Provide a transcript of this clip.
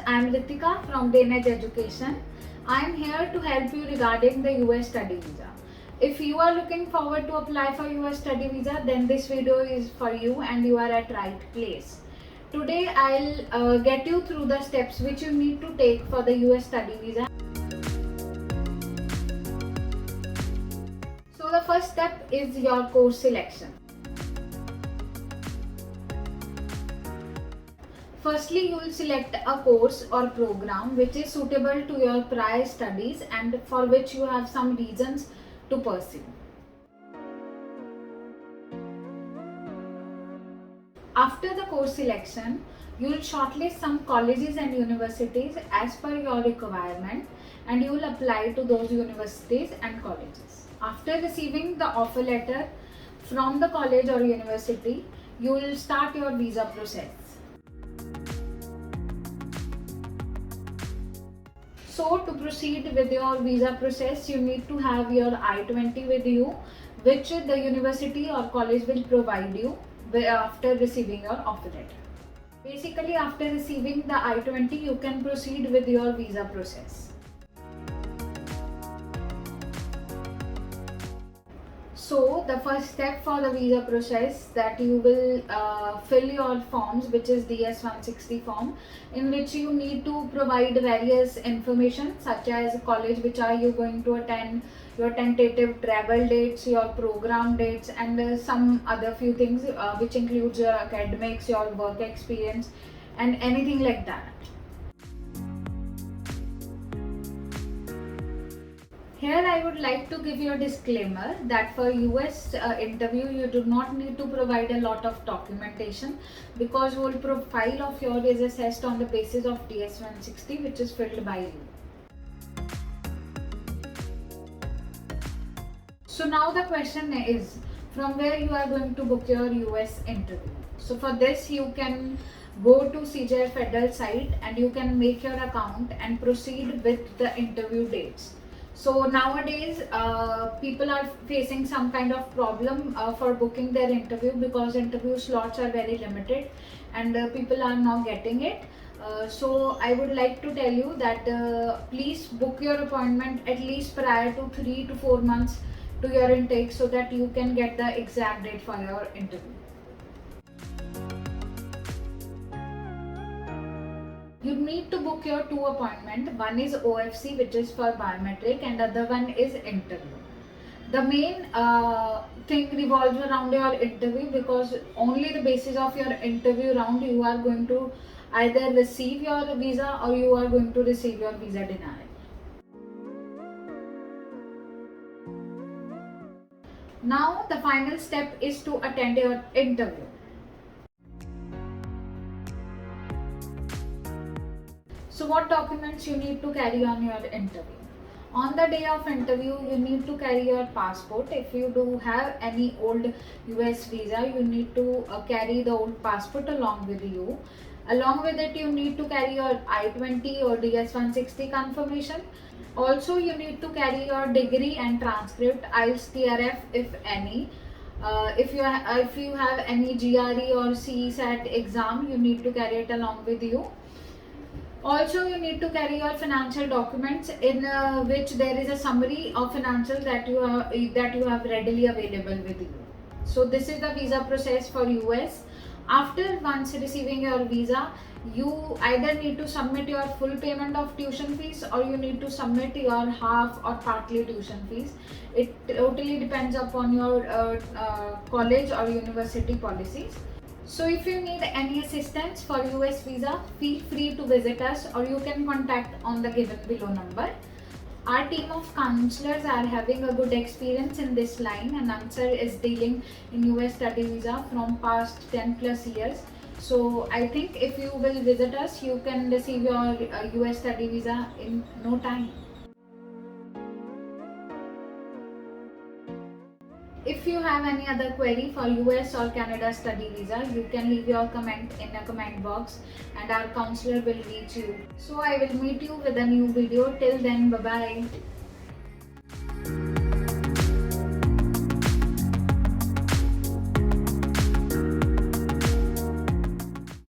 I am Ritika from BrainEdge Education. I am here to help you regarding the U.S Study Visa. If you are looking forward to apply for U.S Study Visa, then this video is for you and you are at right place. Today I'll get you through the steps which you need to take for the U.S Study Visa. So the first step is your course selection. Firstly, you will select a course or program which is suitable to your prior studies and for which you have some reasons to pursue. After the course selection, you will shortlist some colleges and universities as per your requirement and you will apply to those universities and colleges. After receiving the offer letter from the college or university, you will start your visa process. So to proceed with your visa process, you need to have your I-20 with you, which the university or college will provide you after receiving your offer letter. Basically, after receiving the I-20, you can proceed with your visa process. So the first step for the visa process, that you will fill your forms, which is DS-160 form, in which you need to provide various information such as college which are you going to attend, your tentative travel dates, your program dates, and some other few things which includes your academics, your work experience, and anything like that. Here I would like to give you a disclaimer that for US interview you do not need to provide a lot of documentation because whole profile of yours is assessed on the basis of DS-160 which is filled by you. So now the question is, from where you are going to book your US interview. So for this you can go to CJ Federal site and you can make your account and proceed with the interview dates. So nowadays people are facing some kind of problem for booking their interview because interview slots are very limited and people are not getting it. So I would like to tell you that please book your appointment at least prior to 3 to 4 months to your intake so that you can get the exact date for your interview. You need to book your two appointments. One is OFC, which is for biometric, and other one is interview. The main thing revolves around your interview because only the basis of your interview round you are going to either receive your visa or you are going to receive your visa denial. Now the final step is to attend your interview. So what documents you need to carry on your interview? On the day of interview, you need to carry your passport. If you do have any old US visa, you need to carry the old passport along with you. Along with it, you need to carry your I-20 or DS-160 confirmation. Also, you need to carry your degree and transcript, IELTS, TRF if any. If you have any GRE or CSAT exam, you need to carry it along with you. Also, you need to carry your financial documents in which there is a summary of financials that you have readily available with you. So this is the visa process for US. After once receiving your visa, you either need to submit your full payment of tuition fees or you need to submit your half or partly tuition fees. It totally depends upon your college or university policies. So if you need any assistance for US visa, feel free to visit us or you can contact on the given below number. Our team of counselors are having a good experience in this line and Answer is dealing in US study visa from past 10 plus years. So I think if you will visit us, you can receive your US study visa in no time. If you have any other query for US or Canada study visa, you can leave your comment in a comment box and our counselor will reach you. So I will meet you with a new video. Till then, bye bye.